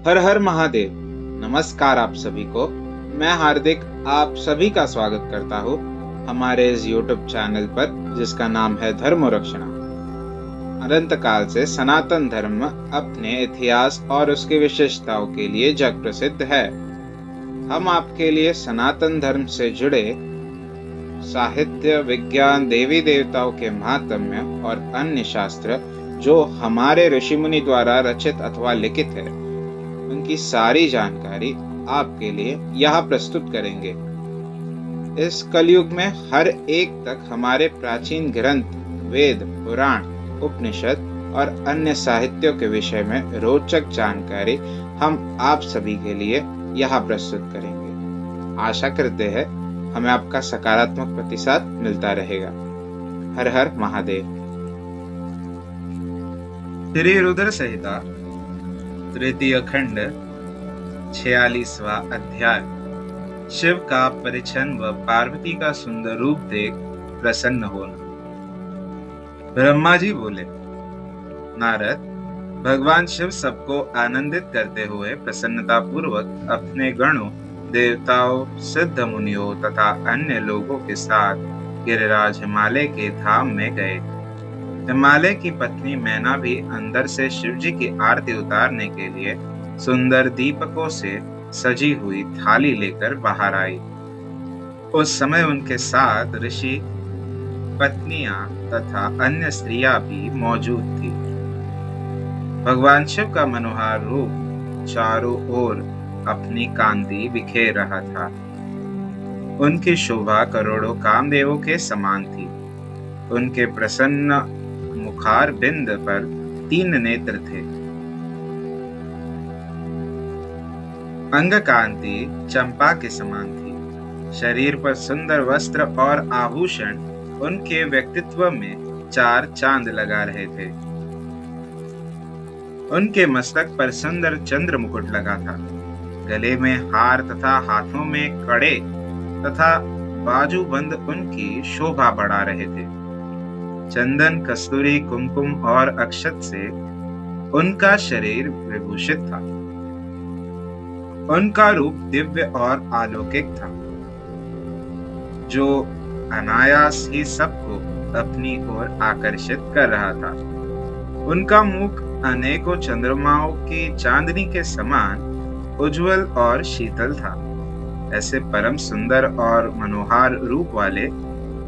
हर हर महादेव। नमस्कार आप सभी को। मैं हार्दिक आप सभी का स्वागत करता हूँ हमारे इस YouTube चैनल पर जिसका नाम है धर्म रक्षणा। अनंत काल से सनातन धर्म अपने इतिहास और उसकी विशेषताओं के लिए जग प्रसिद्ध है। हम आपके लिए सनातन धर्म से जुड़े साहित्य, विज्ञान, देवी देवताओं के महात्म्य और अन्य शास्त्र जो हमारे ऋषि मुनि द्वारा रचित अथवा लिखित है उनकी सारी जानकारी आपके लिए यहाँ प्रस्तुत करेंगे। इस कलयुग में हर एक तक हमारे प्राचीन ग्रंथ, वेद, पुराण, उपनिषद और अन्य साहित्यों के विषय में रोचक जानकारी हम आप सभी के लिए यहाँ प्रस्तुत करेंगे। आशा करते हैं हमें आपका सकारात्मक प्रतिसाद मिलता रहेगा। हर हर महादेव। श्री रुद्र संहिता तृतीय खंड 46वां अध्याय। शिव का परिछन व पार्वती का सुंदर रूप देख प्रसन्न होना। ब्रह्मा जी बोले, नारद, भगवान शिव सबको आनंदित करते हुए प्रसन्नता पूर्वक अपने गणों, देवताओं, सिद्ध मुनियों तथा अन्य लोगों के साथ गिरिराज हिमालय के धाम में गए। हिमालय की पत्नी मैना भी अंदर से शिवजी की आरती उतारने के लिए सुंदर दीपकों से सजी हुई थाली लेकर बाहर आई। उस समय उनके साथ ऋषि, पत्नियां तथा अन्य स्त्रियां भी मौजूद थी। भगवान शिव का मनोहर रूप चारों ओर अपनी कांति बिखेर रहा था। उनकी शोभा करोड़ों कामदेवों के समान थी। उनके प्रसन्न मुखार बिंद पर 3 नेत्र थे। अंग कांति चंपा के समान थी। शरीर पर सुंदर वस्त्र और आभूषण उनके व्यक्तित्व में 4 चांद लगा रहे थे। उनके मस्तक पर सुंदर चंद्र मुकुट लगा था। गले में हार तथा हाथों में कड़े तथा बाजूबंद उनकी शोभा बढ़ा रहे थे। चंदन, कस्तूरी, कुमकुम और अक्षत से उनका शरीर विभूषित था। उनका रूप दिव्य और अलौकिक था, जो अनायास ही सबको अपनी ओर आकर्षित कर रहा था। उनका मुख अनेकों चंद्रमाओं की चांदनी के समान उज्जवल और शीतल था। ऐसे परम सुंदर और मनोहर रूप वाले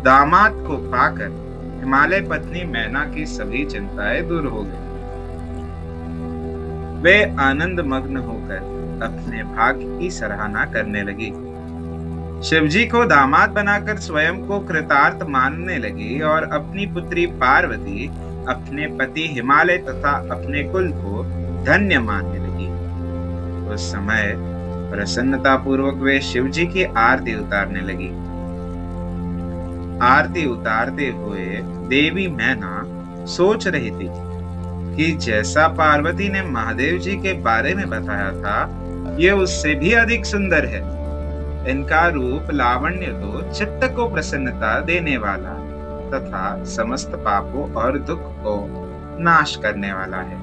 दामाद को पाकर हिमालय पत्नी मैना की सभी चिंताएं दूर हो गई। वे आनंद मग्न होकर अपने भाग्य की सराहना करने लगी। शिवजी को दामाद बनाकर स्वयं को कृतार्थ मानने लगी और अपनी पुत्री पार्वती अपने पति हिमालय तथा अपने कुल को धन्य मानने लगी। उस समय प्रसन्नता पूर्वक वे शिवजी की आरती उतारने लगी। आरती उतारते हुए देवी मैना सोच रही थी कि जैसा पार्वती ने महादेव जी के बारे में बताया था, ये उससे भी अधिक सुंदर है। इनका रूप लावण्य तो चित्त को प्रसन्नता देने वाला तथा समस्त पापों और दुख को नाश करने वाला है।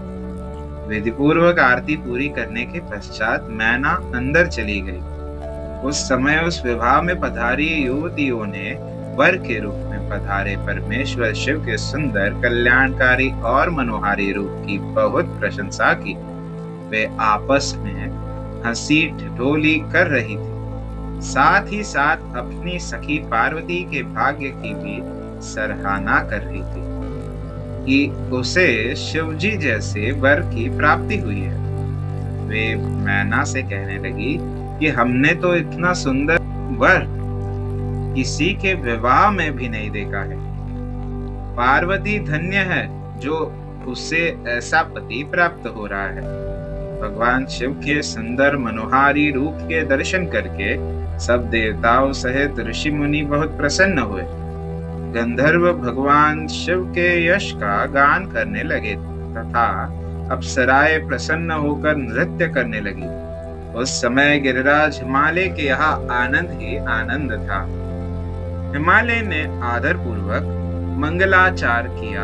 विधि पूर्वक आरती पूरी करने के पश्चात मैना अंदर चली गई। उस समय उस विवाह में पधारी युवतियों ने वर के रूप में पधारे परमेश्वर शिव के सुंदर, कल्याणकारी और मनोहारी रूप की बहुत प्रशंसा की। वे आपस में हंसी ठिठोली कर रही थी। साथ ही साथ अपनी सखी पार्वती के भाग्य की भी सराहना कर रही थी कि उसे शिवजी जैसे वर की प्राप्ति हुई है। वे मैना से कहने लगी कि हमने तो इतना सुंदर वर किसी के विवाह में भी नहीं देखा है। पार्वती धन्य है जो उससे ऐसा पति प्राप्त हो रहा है। भगवान शिव के सुंदर मनोहारी रूप के दर्शन करके सब देवताओं सहित ऋषि मुनि बहुत प्रसन्न हुए। गंधर्व भगवान शिव के यश का गान करने लगे तथा अप्सराएं प्रसन्न होकर नृत्य करने लगी। उस समय गिरिराज हिमालय के यहाँ आनंद ही आनंद था। हिमालय ने आदर पूर्वक मंगलाचार किया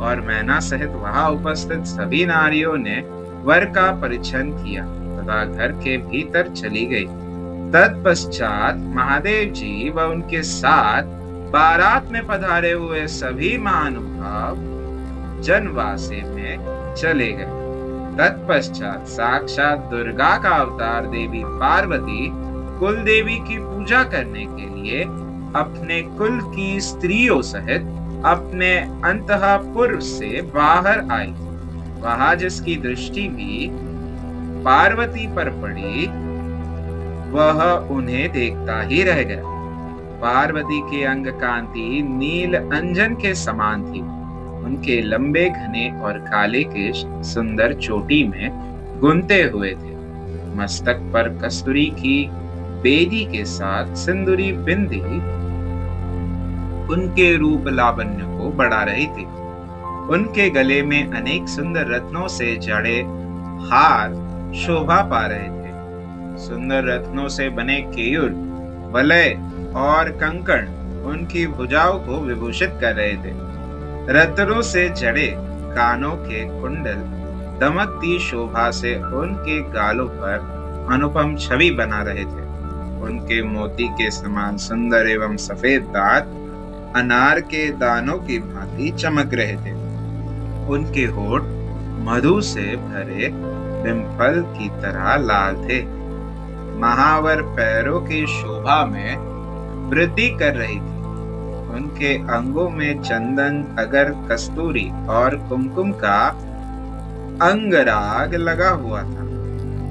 और मैना सहित वहां उपस्थित सभी नारियों ने वर का परिछन किया। तथा घर के भीतर चली गई। तत्पश्चात महादेव जी व उनके साथ बारात में पधारे हुए सभी महानुभाव जनवासे में चले गए। तत्पश्चात साक्षात दुर्गा का अवतार देवी पार्वती कुल देवी की पूजा करने के लिए अपने कुल की स्त्रियों सहित अपने अंतःपुर से बाहर आई। वहां जिसकी दृष्टि भी पार्वती पर पड़ी वह उन्हें देखता ही रह गया। पार्वती के अंग कांति नील अंजन के समान थी। उनके लंबे घने और काले केश सुंदर चोटी में गुंथे हुए थे। मस्तक पर कस्तूरी की बेदी के साथ सिंदूरी बिंदी उनके रूप लावण्य को बढ़ा रही थी। उनके गले में अनेक सुंदर रत्नों से जड़े हार शोभा पा रहे थे। सुंदर रत्नों से बने केयूर, वलय और कंकण उनकी भुजाओं को विभूषित कर रहे थे। रत्नों से जड़े कानों के कुंडल दमकती शोभा से उनके गालों पर अनुपम छवि बना रहे थे। उनके मोती के समान सुंदर एवं सफेद दांत अनार के दानों की भांति चमक रहे थे। उनके होठ मधु से भरे बिम्फल की तरह लाल थे। महावर पैरों की शोभा में वृद्धि कर रही थी। उनके अंगों में चंदन, अगर, कस्तूरी और कुमकुम का अंगराग लगा हुआ था।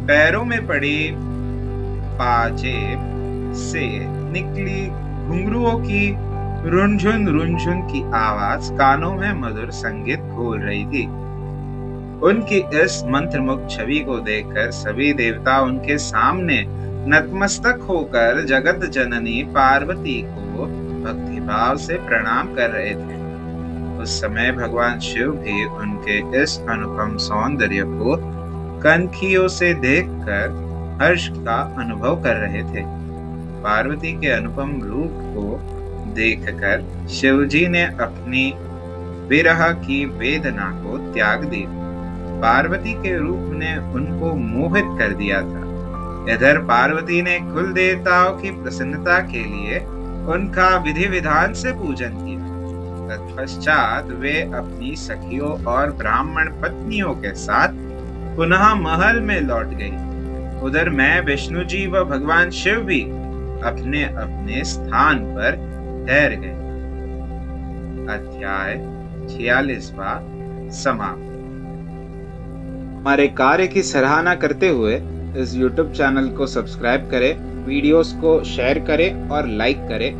पैरों में पड़ी पाजेब से निकली घुंघरुओं की रुनझुन रुनझुन की आवाज कानों में मधुर संगीत घोल रही थी। उनकी इस मंत्रमुग्ध छवि को देखकर सभी देवता उनके सामने नतमस्तक होकर जगत जननी पार्वती को भक्तिभाव से प्रणाम कर रहे थे। उस समय भगवान शिव भी उनके इस अनुपम सौंदर्य को कनखियों से देखकर हर्ष का अनुभव कर रहे थे। पार्वती के अनुपम रूप को देखकर शिवजी ने अपनी विरह की वेदना को त्याग दिया। पार्वती के रूप ने उनको मोहित कर दिया था। इधर पार्वती ने कुल देवताओं की प्रसन्नता के लिए उनका विधि विधान से पूजन किया। तत्पश्चात वे अपनी सखियों और ब्राह्मण पत्नियों के साथ पुनः महल में लौट गई। उधर मैं, विष्णु जी व भगवान शिव भी अपने अपने स्थान पर ठहर गए। अध्याय 46वां समाप्त। हमारे कार्य की सराहना करते हुए इस YouTube चैनल को सब्सक्राइब करें, वीडियोस को शेयर करें और लाइक करें।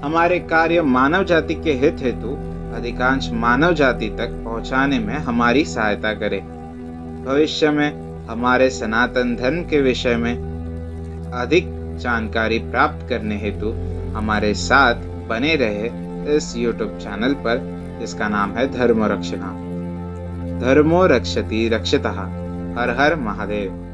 हमारे कार्य मानव जाति के हित हेतु अधिकांश मानव जाति तक पहुंचाने में हमारी सहायता करें। भविष्य में हमारे सनातन धर्म के विषय में अधिक जानकारी प्राप्त करने हेतु हमारे साथ बने रहे इस YouTube चैनल पर, जिसका नाम है धर्मो रक्षणा। धर्मो रक्षति रक्षतः। हर हर महादेव।